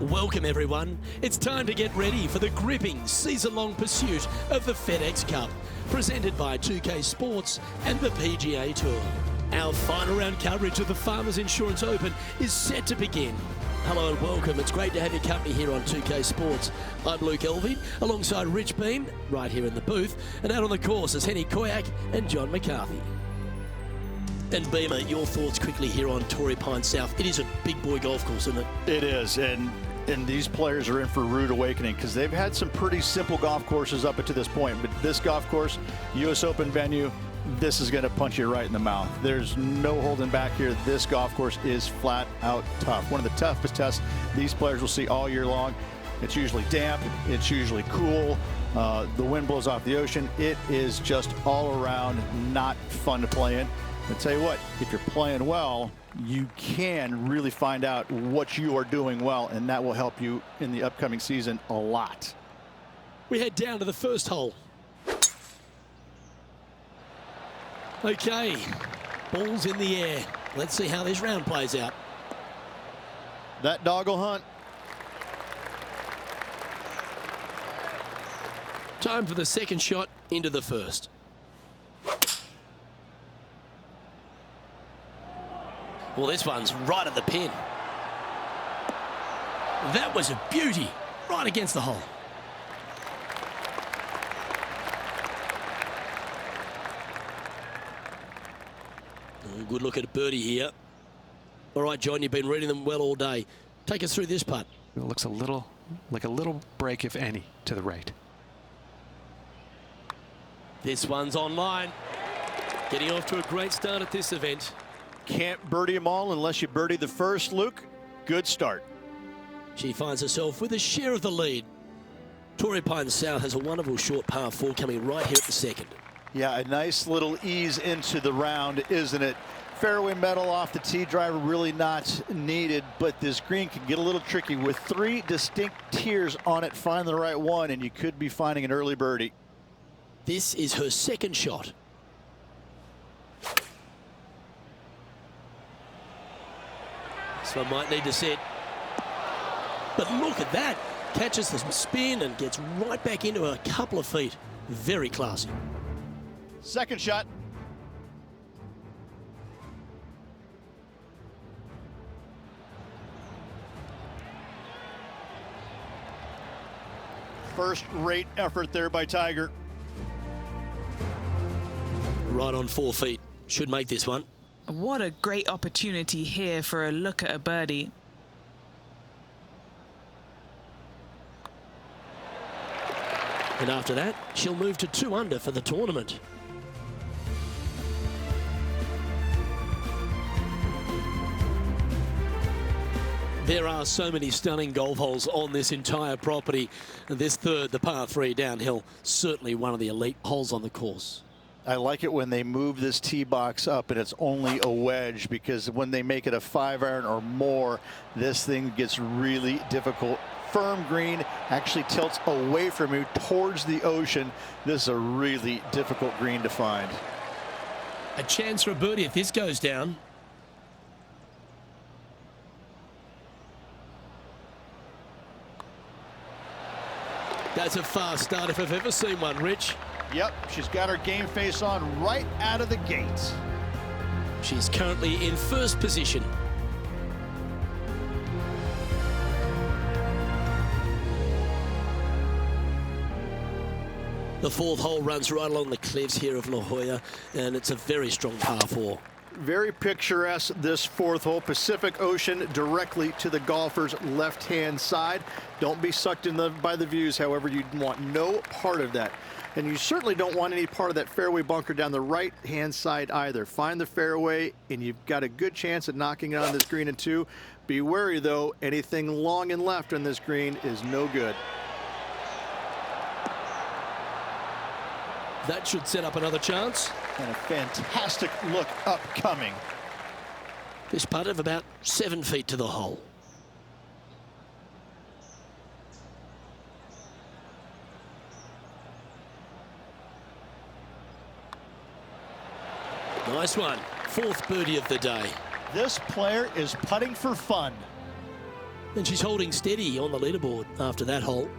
Welcome everyone. It's time to get ready for the gripping season-long pursuit of the FedEx Cup, presented by 2K Sports and the PGA Tour. Our final round coverage of the Farmers Insurance Open is set to begin. Hello and welcome. It's great to have your company here on 2K Sports. I'm Luke Elvey, alongside Rich Beam, right here in the booth, and out on the course is Henny Koyak and John McCarthy. And Beamer, your thoughts quickly here on Torrey Pines South. It is a big boy golf course, isn't it? It is, and these players are in for a rude awakening because they've had some pretty simple golf courses up to this point. But this golf course, U.S. Open venue, this is going to punch you right in the mouth. There's no holding back here. This golf course is flat out tough. One of the toughest tests these players will see all year long. It's usually damp. It's usually cool. The wind blows off the ocean. It is just all around not fun to play in. I'll tell you what, if you're playing well, you can really find out what you are doing well, and that will help you in the upcoming season a lot. We head down to the first hole. Okay, ball's in the air. Let's see how this round plays out. That dog will hunt. Time for the second shot into the first. Well, this one's right at the pin. That was a beauty, right against the hole. Good look at a birdie here. All right, John, you've been reading them well all day. Take us through this putt. It looks a little like a little break, if any, to the right. This one's online. Getting off to a great start at this event. Can't birdie them all unless you birdie the first, Luke. Good start. She finds herself with a share of the lead. Torrey Pines South has a wonderful short par 4 coming right here at the second. Yeah, a nice little ease into the round, isn't it? Fairway metal off the tee, driver really not needed, but this green can get a little tricky with 3 distinct tiers on it. Find the right one, and you could be finding an early birdie. This is her second shot. This one might need to sit. But look at that. Catches the spin and gets right back into a couple of feet. Very classy. Second shot. First-rate effort there by Tiger. Right on 4 feet. Should make this one. What a great opportunity here for a look at a birdie. And after that, she'll move to 2 under for the tournament. There are so many stunning golf holes on this entire property. And this third, the par 3 downhill, certainly one of the elite holes on the course. I like it when they move this tee box up and it's only a wedge, because when they make it a 5-iron or more, this thing gets really difficult. Firm green actually tilts away from you towards the ocean. This is a really difficult green to find. A chance for a birdie if this goes down. That's a fast start if I've ever seen one, Rich. Yep, she's got her game face on right out of the gates. She's currently in first position. The 4th hole runs right along the cliffs here of La Jolla, and it's a very strong par 4. Very picturesque, this 4th hole. Pacific Ocean directly to the golfer's left-hand side. Don't be sucked in by the views, however. You want no part of that. And you certainly don't want any part of that fairway bunker down the right-hand side either. Find the fairway, and you've got a good chance at knocking it on this green in 2. Be wary, though. Anything long and left on this green is no good. That should set up another chance. And a fantastic look upcoming. This putt of about 7 feet to the hole. Nice one. 4th birdie of the day. This player is putting for fun. And she's holding steady on the leaderboard after that hole.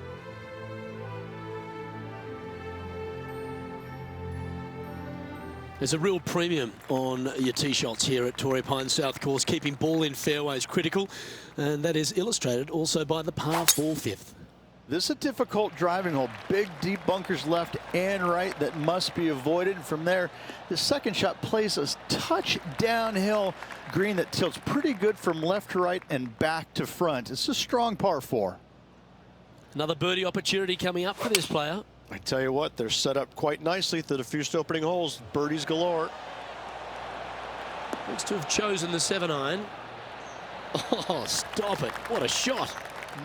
There's a real premium on your tee shots here at Torrey Pines South Course. Keeping ball in fairways critical, and that is illustrated also by the par 4 fifth. This is a difficult driving hole. Big, deep bunkers left and right that must be avoided. From there, the second shot plays a touch downhill green that tilts pretty good from left to right and back to front. It's a strong par 4. Another birdie opportunity coming up for this player. I tell you what, they're set up quite nicely through the first opening holes. Birdies galore. Looks to have chosen the 7-iron. Oh, stop it. What a shot.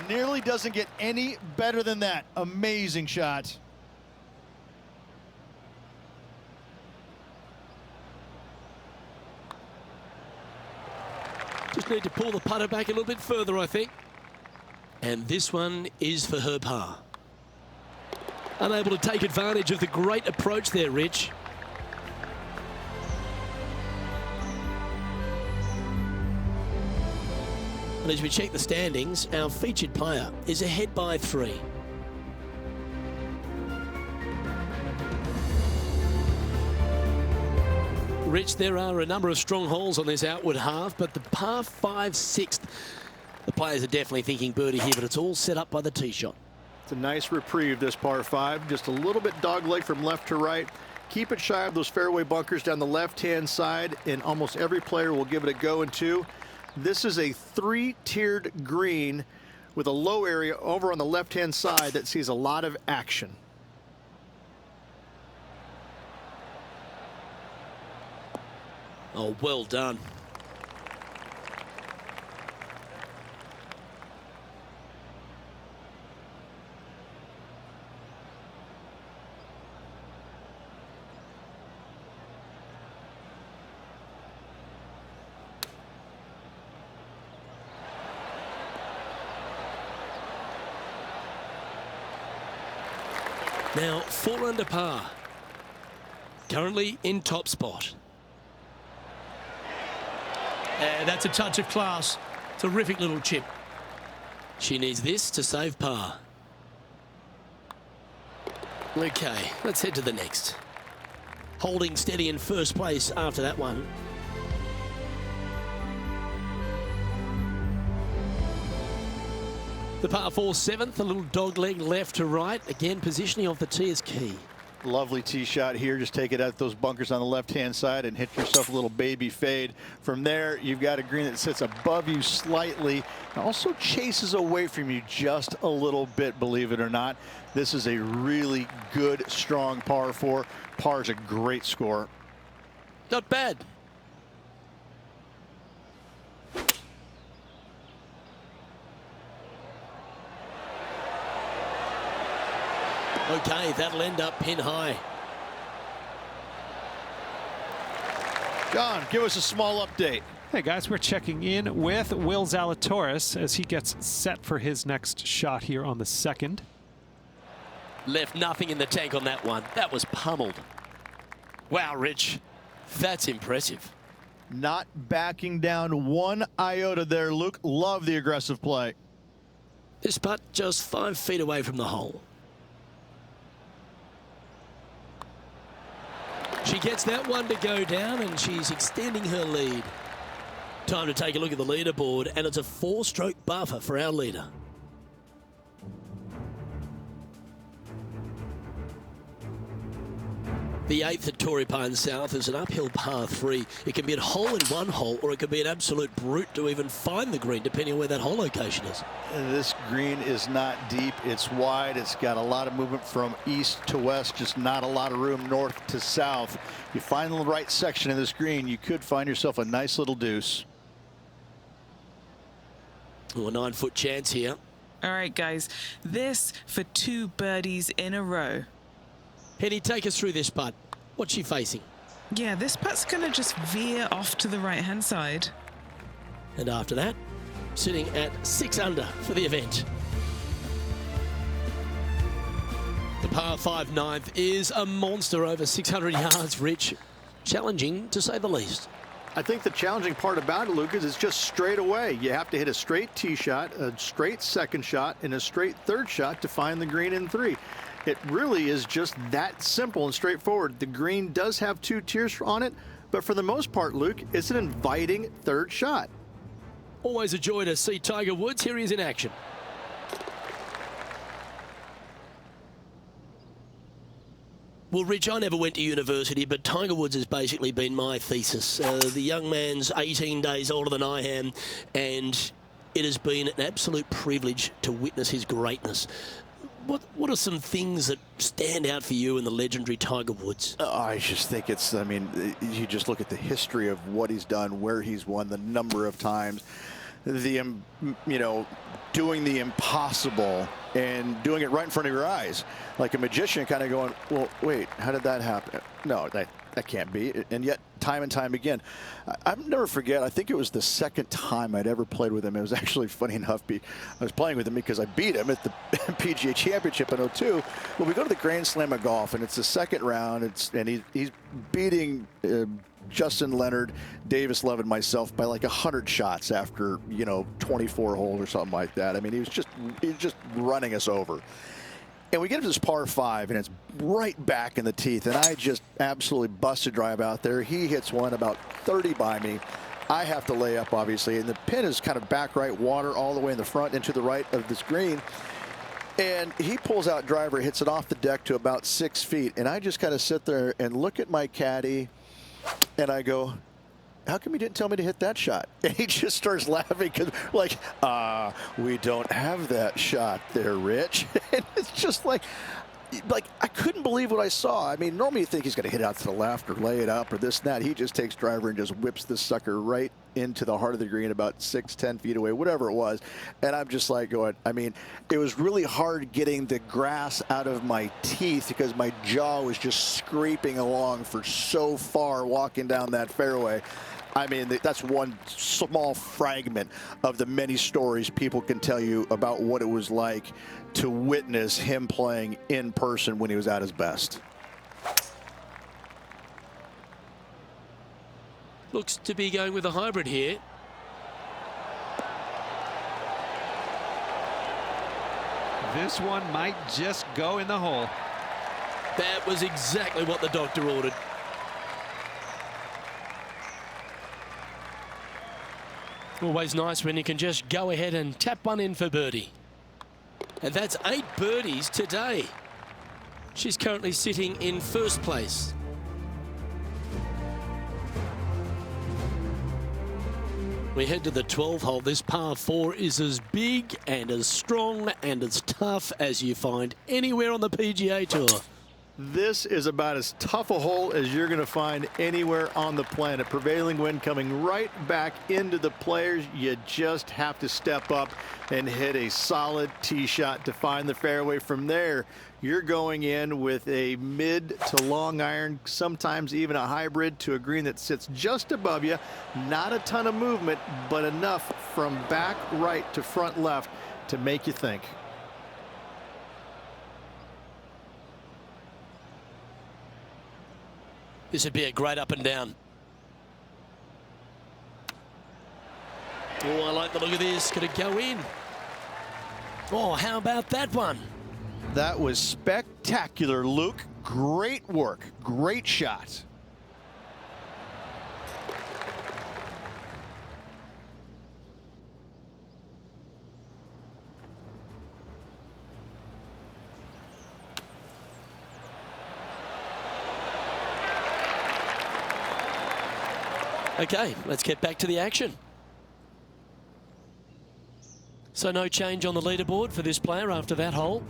Nearly doesn't get any better than that. Amazing shot. Just need to pull the putter back a little bit further, I think. And this one is for her par. Unable to take advantage of the great approach there, Rich. And as we check the standings, our featured player is ahead by 3. Rich, there are a number of strong holes on this outward half, but the par 5 6th, the players are definitely thinking birdie here, but it's all set up by the tee shot. It's a nice reprieve, this par 5. Just a little bit dogleg from left to right. Keep it shy of those fairway bunkers down the left-hand side, and almost every player will give it a go in 2. This is a 3-tiered green with a low area over on the left-hand side that sees a lot of action. Oh, well done. Now, 4 under par. Currently in top spot. That's a touch of class. Terrific little chip. She needs this to save par. Okay, let's head to the next. Holding steady in first place after that one. The par 4 7th, a little dog leg left to right. Again, positioning of the tee is key. Lovely tee shot here. Just take it out those bunkers on the left-hand side and hit yourself a little baby fade. From there, you've got a green that sits above you slightly and also chases away from you just a little bit, believe it or not. This is a really good, strong par 4. Par is a great score. Not bad. Okay, that'll end up pin high. John, give us a small update. Hey guys, we're checking in with Will Zalatoris as he gets set for his next shot here on the 2nd. Left nothing in the tank on that one. That was pummeled. Wow, Rich, that's impressive. Not backing down one iota there, Luke. Love the aggressive play. This putt just 5 feet away from the hole. She gets that one to go down, and she's extending her lead. Time to take a look at the leaderboard, and it's a 4-stroke buffer for our leader. The 8th at Torrey Pines South is an uphill par 3. It can be a hole in one hole, or it can be an absolute brute to even find the green, depending on where that hole location is. This green is not deep. It's wide. It's got a lot of movement from east to west, just not a lot of room north to south. You find the right section of this green, you could find yourself a nice little deuce. Oh, a 9-foot chance here. All right, guys. This for 2 birdies in a row. Henny, take us through this putt. What's she facing? Yeah, this putt's going to just veer off to the right-hand side. And after that, sitting at 6 under for the event. The par 5 9th is a monster over 600 yards, Rich. Challenging, to say the least. I think the challenging part about it, Luke, is it's just straight away. You have to hit a straight tee shot, a straight second shot, and a straight third shot to find the green in 3. It really is just that simple and straightforward. The green does have 2 tiers on it, but for the most part, Luke, it's an inviting third shot. Always a joy to see Tiger Woods. Here he is in action. Well, Rich, I never went to university, but Tiger Woods has basically been my thesis. The young man's 18 days older than I am, and it has been an absolute privilege to witness his greatness. What are some things that stand out for you in the legendary Tiger Woods? I just think it's, I mean, you just look at the history of what he's done, where he's won, the number of times, the, you know, doing the impossible and doing it right in front of your eyes. Like a magician kind of going, well, wait, how did that happen? No, that can't be. And yet, time and time again, I'll never forget, I think it was the second time I'd ever played with him. It was actually funny enough, I was playing with him because I beat him at the PGA Championship in '02. Well, we go to the Grand Slam of golf, and it's the second round, and he's beating Justin Leonard, Davis Love, and myself by like 100 shots after, you know, 24 holes or something like that. I mean, he was just running us over. And we get to this par 5, and it's right back in the teeth, and I just absolutely busted drive out there. He hits one about 30 by me. I have to lay up, obviously, and the pin is kind of back right, water all the way in the front and to the right of this green. And he pulls out driver, hits it off the deck to about 6 feet, and I just kind of sit there and look at my caddy, and I go, how come you didn't tell me to hit that shot? And he just starts laughing because, like, we don't have that shot there, Rich. And it's just like I couldn't believe what I saw. I mean, normally you think he's going to hit out to the left or lay it up or this and that. He just takes driver and just whips this sucker right into the heart of the green about 6-10 feet away, whatever it was. And I'm just like going, I mean, it was really hard getting the grass out of my teeth because my jaw was just scraping along for so far walking down that fairway. I mean, that's one small fragment of the many stories people can tell you about what it was like to witness him playing in person when he was at his best. Looks to be going with a hybrid here. This one might just go in the hole. That was exactly what the doctor ordered. Always nice when you can just go ahead and tap one in for birdie. And that's 8 birdies today. She's currently sitting in first place. We head to the 12th hole. This par 4 is as big and as strong and as tough as you find anywhere on the PGA Tour. This is about as tough a hole as you're going to find anywhere on the planet. Prevailing wind coming right back into the players. You just have to step up and hit a solid tee shot to find the fairway. From there, you're going in with a mid to long iron, sometimes even a hybrid, to a green that sits just above you. Not a ton of movement, but enough from back right to front left to make you think. This would be a great up and down. Oh, I like the look of this. Could it go in? Oh, how about that one? That was spectacular, Luke. Great work. Great shot. Okay, let's get back to the action. So no change on the leaderboard for this player after that hole.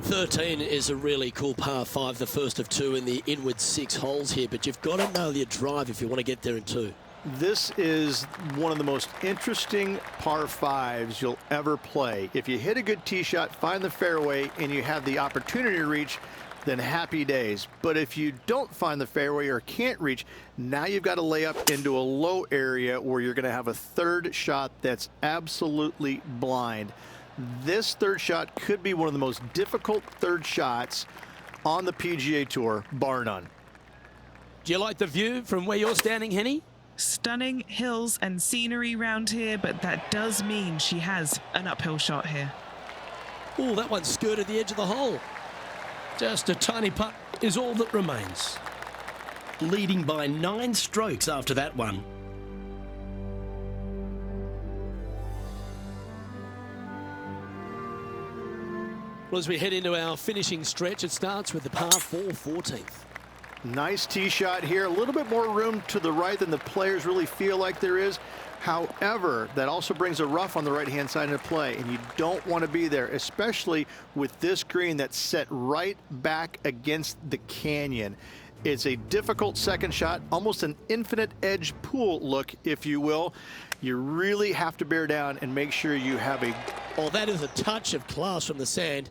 '13 is a really cool par 5, the first of 2 in the inward 6 holes here, but you've got to know your drive if you want to get there in 2. This is one of the most interesting par 5s you'll ever play. If you hit a good tee shot, find the fairway, and you have the opportunity to reach, then happy days. But if you don't find the fairway or can't reach, now you've got to lay up into a low area where you're going to have a third shot that's absolutely blind. This third shot could be one of the most difficult third shots on the PGA Tour, bar none. Do you like the view from where you're standing, Henny? Stunning hills and scenery round here, but that does mean she has an uphill shot here. Oh, that one skirted the edge of the hole. Just a tiny putt is all that remains. Leading by 9 strokes after that one. Well, as we head into our finishing stretch, it starts with the par 4 14th. Nice tee shot here. A little bit more room to the right than the players really feel like there is. However, that also brings a rough on the right-hand side into play, and you don't want to be there, especially with this green that's set right back against the canyon. It's a difficult second shot, almost an infinite edge pool look, if you will. You really have to bear down and make sure you have a... Oh, that is a touch of class from the sand.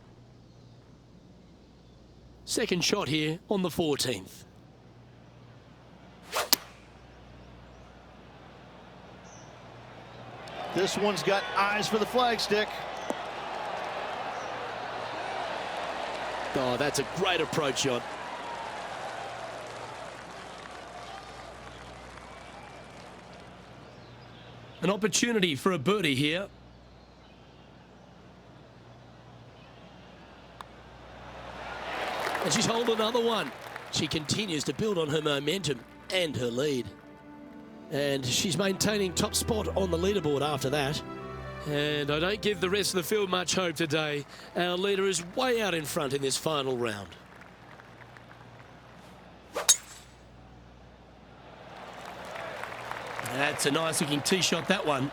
Second shot here on the 14th. This one's got eyes for the flagstick. Oh, that's a great approach shot. An opportunity for a birdie here. And she's holed another one. She continues to build on her momentum and her lead. And she's maintaining top spot on the leaderboard after that. And I don't give the rest of the field much hope today. Our leader is way out in front in this final round. That's a nice looking tee shot, that one.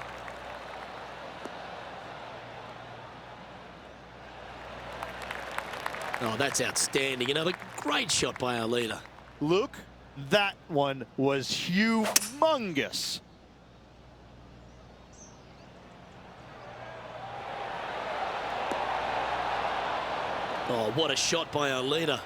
Oh, that's outstanding. Another great shot by our leader. Luke, that one was humongous. Oh, what a shot by our leader.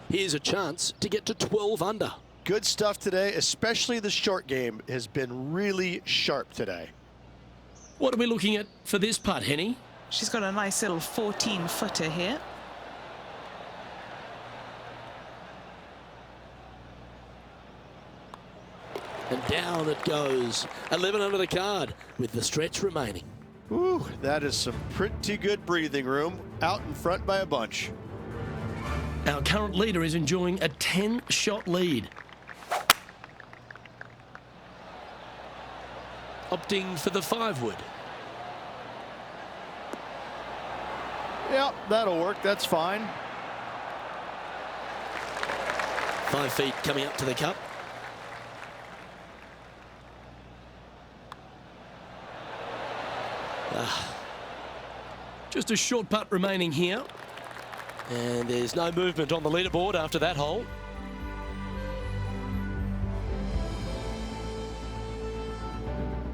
Here's a chance to get to 12 under. Good stuff today, especially the short game has been really sharp today. What are we looking at for this putt, Henny? She's got a nice little 14-footer here. And down it goes. 11 under the card with the stretch remaining. Ooh, that is some pretty good breathing room out in front by a bunch. Our current leader is enjoying a 10-shot lead. Opting for the 5-wood. Yeah, that'll work. That's fine. 5 feet coming up to the cup. Just a short putt remaining here. And there's no movement on the leaderboard after that hole.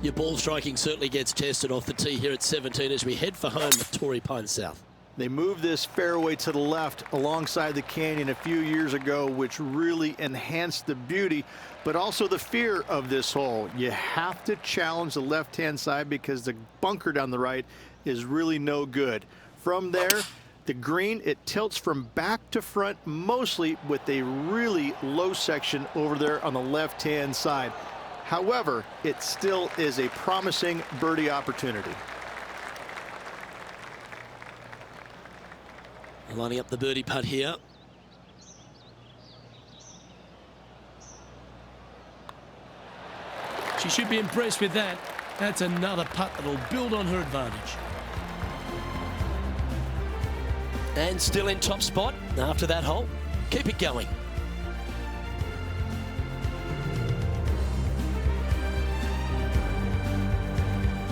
Your ball striking certainly gets tested off the tee here at 17 as we head for home at Torrey Pines South. They moved this fairway to the left alongside the canyon a few years ago, which really enhanced the beauty, but also the fear of this hole. You have to challenge the left-hand side because the bunker down the right is really no good. From there, the green, it tilts from back to front, mostly with a really low section over there on the left-hand side. However, it still is a promising birdie opportunity. Lining up the birdie putt here. She should be impressed with that. That's another putt that'll build on her advantage. And still in top spot after that hole. Keep it going.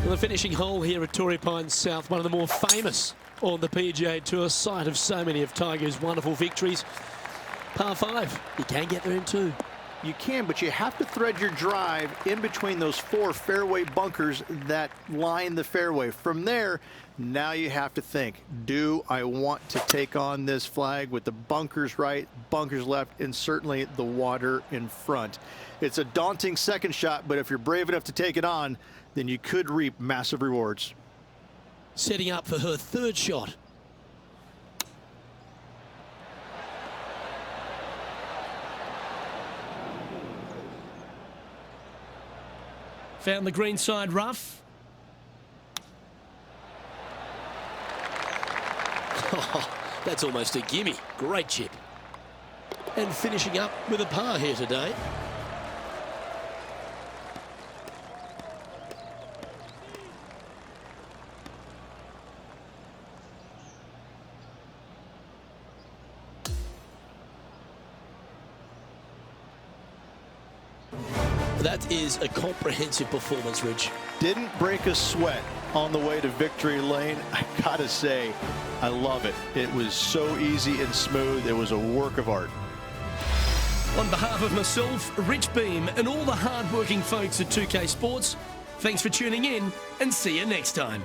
Well, the finishing hole here at Torrey Pines South, one of the more famous on the PGA Tour, site of so many of Tiger's wonderful victories. Par 5, you can get there in 2. You can, but you have to thread your drive in between those 4 fairway bunkers that line the fairway. From there, now you have to think, do I want to take on this flag with the bunkers right, bunkers left, and certainly the water in front? It's a daunting second shot, but if you're brave enough to take it on, then you could reap massive rewards. Setting up for her 3rd shot. Found the green side rough. Oh, that's almost a gimme. Great chip. And finishing up with a par here today. That is a comprehensive performance, Rich. Didn't break a sweat on the way to victory lane. I gotta say, I love it. It was so easy and smooth. It was a work of art. On behalf of myself, Rich Beam, and all the hard-working folks at 2K Sports, thanks for tuning in, and see you next time.